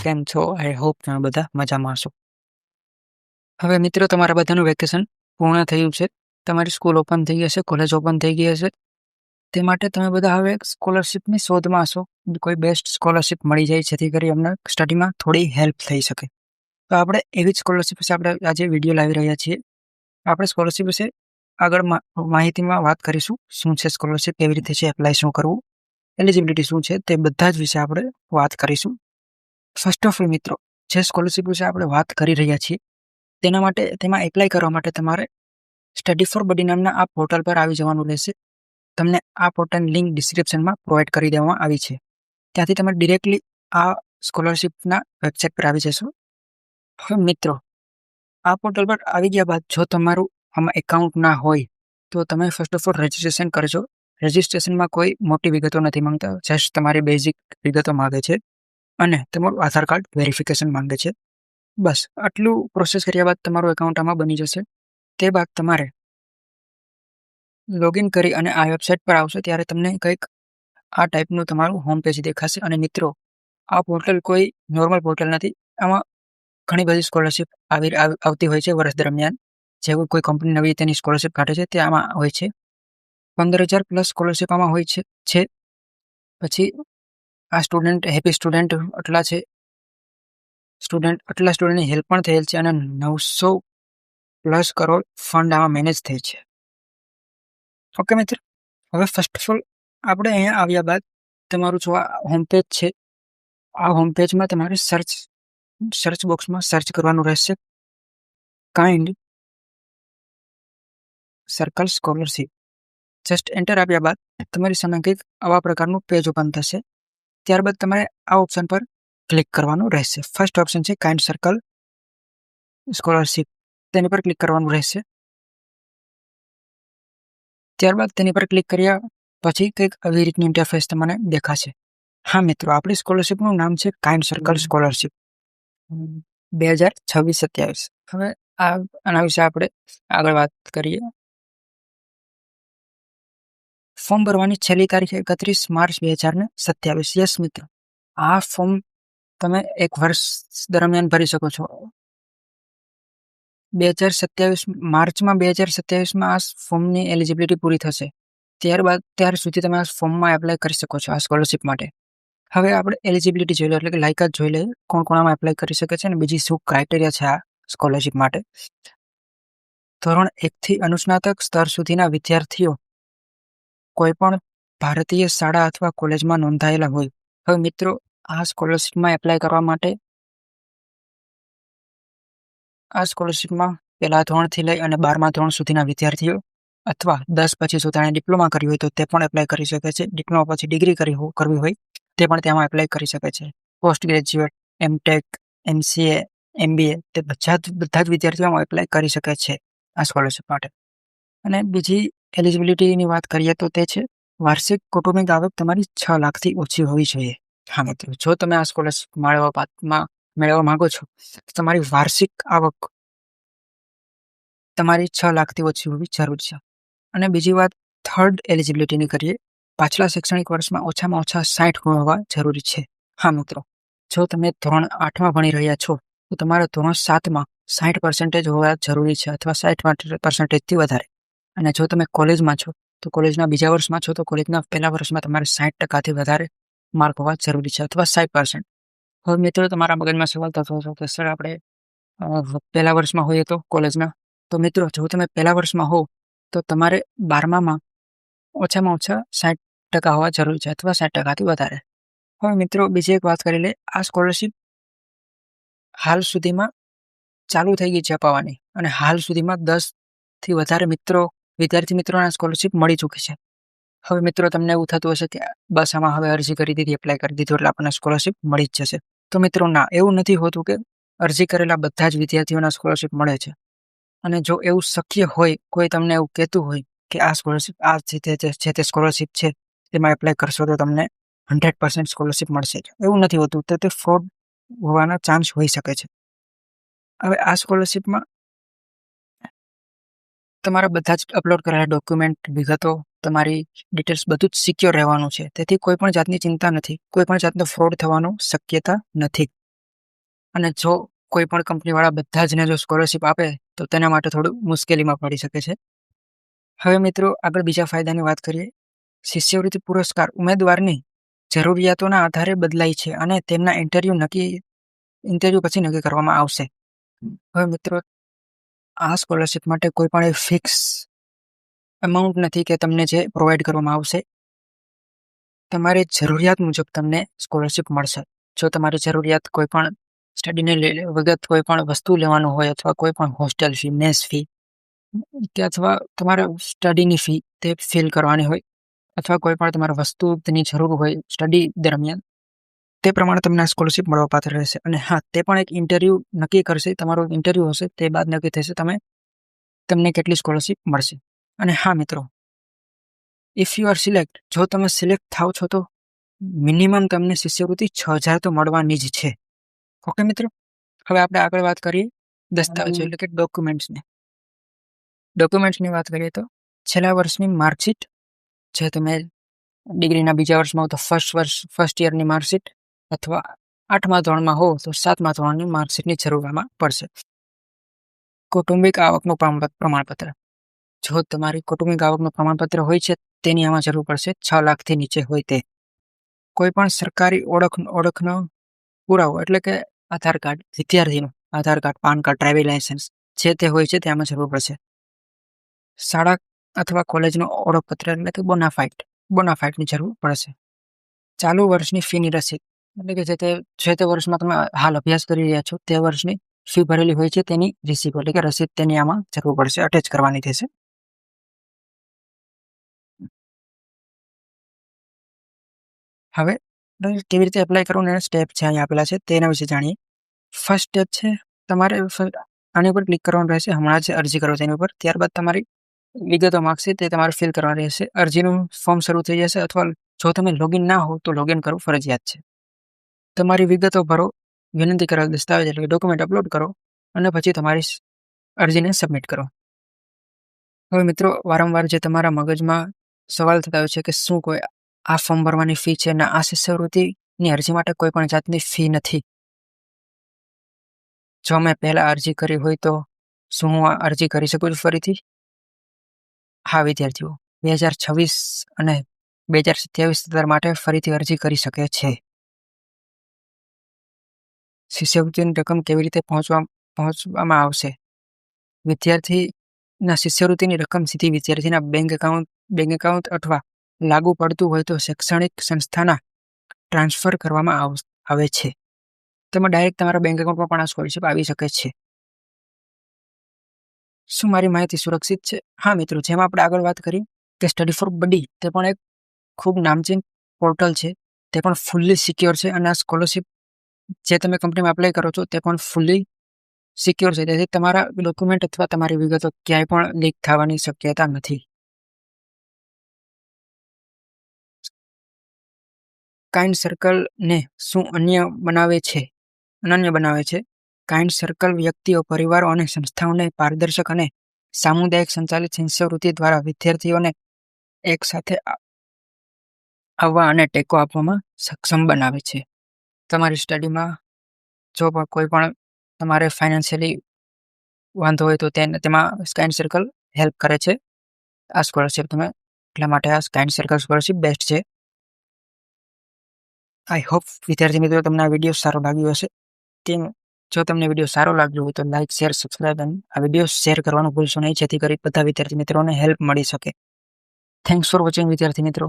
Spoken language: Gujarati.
કેમ છો? આઈ હોપ તમે બધા મજામાં હશો. હવે મિત્રો તમારા બધાનું વેકેશન પૂર્ણ થયું છે. તમારી સ્કૂલ ઓપન થઈ હશે, કોલેજ ઓપન થઈ ગઈ હશે. તે માટે તમે બધા હવે સ્કોલરશિપની શોધમાં હશો. કોઈ બેસ્ટ સ્કોલરશિપ મળી જાય જેથી કરી અમને સ્ટડીમાં થોડી હેલ્પ થઈ શકે. તો આપણે એવી જ સ્કોલરશિપ વિશે આપણે આજે વિડીયો લાવી રહ્યા છીએ. આપણે સ્કોલરશિપ વિશે આગળ માહિતીમાં વાત કરીશું. શું છે સ્કોલરશિપ, કેવી રીતે છે એપ્લાય શું કરવું, એલિજિબિલિટી શું છે, તે બધા જ વિશે આપણે વાત કરીશું. ફર્સ્ટ ઓફ ઓલ મિત્રો, જે સ્કોલરશિપ વિશે આપણે વાત કરી રહ્યા છીએ તેમાં એપ્લાય કરવા માટે તમારે સ્ટડી ફોર બડી નામના આ પોર્ટલ પર આવી જવાનું રહેશે. તમને આ પોર્ટલની લિંક ડિસ્ક્રિપ્શનમાં પ્રોવાઈડ કરી દેવામાં આવી છે. ત્યાંથી તમે ડિરેક્ટલી આ સ્કોલરશિપના વેબસાઇટ પર આવી જશો. હવે મિત્રો, આ પોર્ટલ પર આવી ગયા બાદ જો તમારું આમાં એકાઉન્ટ ના હોય તો તમે ફર્સ્ટ ઓફ ઓલ રજિસ્ટ્રેશન કરજો. રજિસ્ટ્રેશનમાં કોઈ મોટી વિગતો નથી માંગતા, જસ્ટ તમારી બેઝિક વિગતો માંગે છે અને તમારું આધાર કાર્ડ વેરિફિકેશન માંગે છે. બસ આટલું પ્રોસેસ કર્યા બાદ તમારું એકાઉન્ટ આમાં બની જશે. તે બાદ તમારે લોગિન કરી અને આ વેબસાઇટ પર આવશો ત્યારે તમને કંઈક આ ટાઈપનું તમારું હોમ પેજ દેખાશે. અને મિત્રો, આ પોર્ટલ કોઈ નોર્મલ પોર્ટલ નથી. આમાં ઘણી બધી સ્કોલરશિપ આવતી હોય છે વર્ષ દરમિયાન. જેવું કોઈ કંપની નવી તેની સ્કોલરશિપ કાઢે છે તે આમાં હોય છે. 15,000 પ્લસ સ્કોલરશિપ આમાં હોય છે. પછી આ સ્ટુડન્ટ હેપી સ્ટુડન્ટ આટલા છે. આટલા સ્ટુડન્ટની હેલ્પ પણ થયેલ છે અને 900+ કરોડ ફંડ આમાં મેનેજ થઈ છે. ઓકે મિત્ર, હવે ફર્સ્ટ ઓફ ઓલ આપણે અહીંયા આવ્યા બાદ તમારું જો આ હોમ પેજ છે, આ હોમ પેજમાં તમારે સર્ચ બોક્સમાં સર્ચ કરવાનું રહેશે kind circle scholarship. Just enter આપ્યા બાદ તમારી સામે કંઈક આવા પ્રકારનું પેજ ઓપન થશે. ત્યારબાદ તમારે આ ઓપ્શન પર ક્લિક કરવાનું રહેશે. ફર્સ્ટ ઓપ્શન છે કાઇન્ડ સર્કલ સ્કોલરશિપ, તેની પર ક્લિક કરવાનું રહેશે. ત્યારબાદ તેની પર ક્લિક કર્યા પછી કંઈક આવી રીતની ઇન્ટરફેસ તમને દેખાશે. હા મિત્રો, આપણી સ્કોલરશિપનું નામ છે કાઇન્ડ સર્કલ સ્કોલરશિપ 2026-27. હવે આના વિશે આપણે આગળ વાત કરીએ. ફોર્મ ભરવાની છેલ્લી તારીખ 31 માર્ચ 2027. યસ મિત્રો, આ ફોર્મ તમે એક વર્ષ દરમિયાન ભરી શકો છો. 2027 માર્ચમાં આ ફોર્મની એલિજિબિલિટી પૂરી થશે. ત્યાર સુધી તમે આ ફોર્મમાં એપ્લાય કરી શકો છો આ સ્કોલરશિપ માટે. હવે આપણે એલિજિબિલિટી જોઈ લો, એટલે કે લાયકાત જોઈ લઈએ કોણ આમાં એપ્લાય કરી શકે છે અને બીજી શું ક્રાઇટેરિયા છે આ સ્કોલરશિપ માટે. ધોરણ 1 થી અનુસ્નાતક સ્તર સુધીના વિદ્યાર્થીઓ કોઈપણ ભારતીય શાળા અથવા કોલેજમાં નોંધાયેલા હોય. હવે મિત્રો, આ સ્કોલરશિપમાં એપ્લાય કરવા માટે આ સ્કોલરશિપમાં પહેલા ધોરણથી લઈ અને 12મા ધોરણ સુધીના વિદ્યાર્થીઓ અથવા 10 પછી સુધારણે ડિપ્લોમા કર્યું હોય તો તે પણ એપ્લાય કરી શકે છે. ડિપ્લોમા પછી ડિગ્રી કરવી હોય તે પણ તેમાં એપ્લાય કરી શકે છે. Post graduate, MTech, MCA, MBA તે બધા જ વિદ્યાર્થીઓમાં એપ્લાય કરી શકે છે આ સ્કોલરશિપ માટે. અને બીજી એલિજિબિલિટીની વાત કરીએ તો તે છે વાર્ષિક કૌટુંબિક આવક તમારી 6 લાખથી ઓછી હોવી જોઈએ. હા મિત્રો, જો તમે આ સ્કોલરશિપ મેળવવા માંગો છો તો તમારી વાર્ષિક આવક તમારી 6 લાખથી ઓછી હોવી જરૂર છે. અને બીજી વાત થર્ડ એલિજિબિલિટીની કરીએ. પાછલા શૈક્ષણિક વર્ષમાં ઓછામાં ઓછા 60 ગુણ હોવા જરૂરી છે. હા મિત્રો, જો તમે ધોરણ 8માં ભણી રહ્યા છો તો તમારા ધોરણ 7માં 60% હોવા જરૂરી છે અથવા 60%થી વધારે. અને જો તમે કોલેજમાં છો તો કોલેજના બીજા વર્ષમાં છો તો કોલેજના પહેલા વર્ષમાં તમારે 60%થી વધારે માર્ક હોવા જરૂરી છે અથવા 60%. હવે મિત્રો, તમારા મગજમાં સવાલ થતો હશે કે સર આપણે પહેલા વર્ષમાં હોઈએ તો કોલેજના, તો મિત્રો જો તમે પહેલા વર્ષમાં હો તો તમારે 12મામાં ઓછામાં ઓછા 60% હોવા જરૂરી છે અથવા 60%થી વધારે. હવે મિત્રો, બીજી એક વાત કરી લે. આ સ્કોલરશિપ હાલ સુધીમાં ચાલુ થઈ ગઈ છે અપાવવાની અને હાલ સુધીમાં 10થી વધારે વિદ્યાર્થી મિત્રોને સ્કોલરશિપ મળી ચૂકી છે. હવે મિત્રો, તમને એવું થતું હશે કે બસ આમાં હવે અરજી કરી દીધી, એપ્લાય કરી દીધું એટલે આપણને સ્કોલરશિપ મળી જ જશે. તો મિત્રો ના, એવું નથી હોતું કે અરજી કરેલા બધા જ વિદ્યાર્થીઓને સ્કોલરશિપ મળે છે. અને જો એવું શક્ય હોય, કોઈ તમને એવું કહેતું હોય કે આ સ્કોલરશિપ જે તે સ્કોલરશિપ છે તેમાં એપ્લાય કરશો તો તમને 100% સ્કોલરશિપ મળશે, એવું નથી હોતું. તો તે ફ્રોડ હોવાના ચાન્સ હોઈ શકે છે. હવે આ સ્કોલરશિપમાં તમારા બધા જ અપલોડ કરેલા ડોક્યુમેન્ટ, વિગતો, તમારી ડિટેલ્સ બધું જ સિક્યોર રહેવાનું છે. તેથી કોઈ પણ જાતની ચિંતા નથી, કોઈ પણ જાતનો ફ્રોડ થવાનો શક્યતા નથી. અને જો કોઈ પણ કંપનીવાળા બધા જને જો સ્કોલરશિપ આપે તો તેના માટે થોડું મુશ્કેલીમાં પડી શકે છે. હવે મિત્રો આગળ બીજા ફાયદાની વાત કરીએ. શિષ્યવૃત્તિ પુરસ્કાર ઉમેદવારની જરૂરિયાતોના આધારે બદલાય છે અને તેમના ઇન્ટરવ્યુ પછી નક્કી કરવામાં આવશે. હવે મિત્રો આ સ્કોલરશિપ માટે કોઈ પણ ફિક્સ અમાઉન્ટ નથી કે તમને જે પ્રોવાઈડ કરવામાં આવશે. તમારી જરૂરિયાત મુજબ તમને સ્કોલરશિપ મળશે. જો તમારી જરૂરિયાત કોઈ પણ સ્ટડીને વગત કોઈ પણ વસ્તુ લેવાનું હોય અથવા કોઈ પણ હોસ્ટેલ ફી, મેસ ફી કે અથવા તમારા સ્ટડીની ફી તે ફિલ કરવાની હોય અથવા કોઈ પણ તમારે વસ્તુની જરૂર હોય સ્ટડી દરમિયાન, તે પ્રમાણે તમને આ સ્કોલરશિપ મળવાપાત્ર રહેશે. અને હા, તે પણ એક ઇન્ટરવ્યુ નક્કી કરશે. તમારું ઇન્ટરવ્યુ હશે તે બાદ નક્કી થશે તમને કેટલી સ્કોલરશિપ મળશે. અને હા મિત્રો, ઇફ યુ આર સિલેક્ટ, જો તમે સિલેક્ટ થાવ છો તો મિનિમમ તમને શિષ્યવૃત્તિ 6,000 તો મળવાની જ છે. ઓકે મિત્રો, હવે આપણે આગળ વાત કરીએ દસ્તાવેજો એટલે કે ડોક્યુમેન્ટ્સની વાત કરીએ તો છેલ્લા વર્ષની માર્કશીટ, જે તમે ડિગ્રીના બીજા વર્ષમાં હો તો ફર્સ્ટ યરની માર્કશીટ અથવા 8મા ધોરણમાં હો તો 7મા ધોરણની માર્કશીટની જરૂરમાં પડશે. કૌટુંબિક આવકનું પ્રમાણપત્ર, જો તમારી કૌટુંબિક આવકનું પ્રમાણપત્ર હોય છે તેની આમાં જરૂર પડશે. 6 લાખથી નીચે હોય તે. કોઈ પણ સરકારી ઓળખનો પુરાવો એટલે કે આધાર કાર્ડ, વિદ્યાર્થીનું Aadhaar card, PAN card, driving licence જે તે હોય છે તેમાં જરૂર પડશે. શાળા અથવા કોલેજનું ઓળખપત્ર એટલે કે બોનાફાઇડની જરૂર પડશે. ચાલુ વર્ષની ફીની રસીદ એટલે કે જે તે વર્ષમાં તમે હાલ અભ્યાસ કરી રહ્યા છો તે વર્ષની ફી ભરેલી હોય છે તેની રિસીપ એટલે કે રસીદ તેની આમાં જરૂર પડશે, અટેચ કરવાની થશે. હવે કેવી રીતે એપ્લાય કરવાનું એના સ્ટેપ છે અહીં આપેલા છે તેના વિશે જાણીએ. ફર્સ્ટ સ્ટેપ છે તમારે આની ઉપર ક્લિક કરવાનું રહેશે. હમણાં જ અરજી કરો તેની ઉપર. ત્યારબાદ તમારી વિગતો માંગશે તે તમારે ફિલ કરવાની રહેશે. અરજીનું ફોર્મ શરૂ થઈ જશે અથવા જો તમે લોગિન ના હો તો લોગિન કરવું ફરજિયાત છે. તમારી વિગતો ભરો, વિનંતી કરેલ દસ્તાવેજ એટલે કે ડોક્યુમેન્ટ અપલોડ કરો અને પછી તમારી અરજીને સબમિટ કરો. હવે મિત્રો, વારંવાર જે તમારા મગજમાં સવાલ થતા હોય છે કે શું કોઈ આ ફોર્મ ભરવાની ફી છે, ના આ શિષ્યવૃત્તિની અરજી માટે કોઈ પણ જાતની ફી નથી. જો મેં પહેલા અરજી કરી હોય તો શું હું આ અરજી કરી શકું છું ફરીથી? હા વિદ્યાર્થીઓ, 2026 અને 2027 માટે ફરીથી અરજી કરી શકે છે. શિષ્યવૃત્તિની રકમ કેવી રીતે પહોંચવામાં આવશે? વિદ્યાર્થીના શિષ્યવૃત્તિની રકમ સીધી વિદ્યાર્થીના બેંક એકાઉન્ટ અથવા લાગુ પડતું હોય તો શૈક્ષણિક સંસ્થાના ટ્રાન્સફર કરવામાં આવે છે. તેમાં ડાયરેક્ટ તમારા બેંક એકાઉન્ટમાં પણ આ સ્કોલરશિપ આવી શકે છે. શું મારી માહિતી સુરક્ષિત છે? હા મિત્રો, જેમ આપણે આગળ વાત કરી કે સ્ટડી ફોર બડી તે પણ એક ખૂબ નામચીન પોર્ટલ છે. તે પણ ફૂલ્લી સિક્યોર છે અને આ સ્કોલરશિપ જે તમે કંપનીમાં એપ્લાય કરો છો તે પણ ફૂલ્લી સિક્યોર છે. તેથી તમારા ડોક્યુમેન્ટ અથવા તમારી વિગતો ક્યાંય પણ લીક થવાની શક્યતા નથી. કાઇન્ડ સર્કલને શું અનન્ય બનાવે છે? કાઇન્ડ સર્કલ વ્યક્તિઓ, પરિવારો અને સંસ્થાઓને પારદર્શક અને સામુદાયિક સંચાલિત શિષ્યવૃત્તિ દ્વારા વિદ્યાર્થીઓને એક સાથે આવવા અને ટેકો આપવામાં સક્ષમ બનાવે છે. તમારી સ્ટડીમાં જો પણ કોઈ પણ તમારે ફાઇનાન્શિયલી વાંધો હોય તો તેમાં કાઇન્ડ સર્કલ હેલ્પ કરે છે. આ સ્કોલરશિપ એટલા માટે આ કાઇન્ડ સર્કલ સ્કોલરશિપ બેસ્ટ છે. આઈ હોપ વિદ્યાર્થી મિત્રો તમને આ વિડીયો સારો લાગ્યો હશે. જો તમને વિડીયો સારો લાગ્યો હોય તો લાઇક, શેર, સબસ્ક્રાઇબ અને આ વિડીયો શેર કરવાનું ભૂલશો નહીં, જેથી કરી બધા વિદ્યાર્થી મિત્રોને હેલ્પ મળી શકે. થેન્ક્સ ફોર વોચિંગ વિદ્યાર્થી મિત્રો.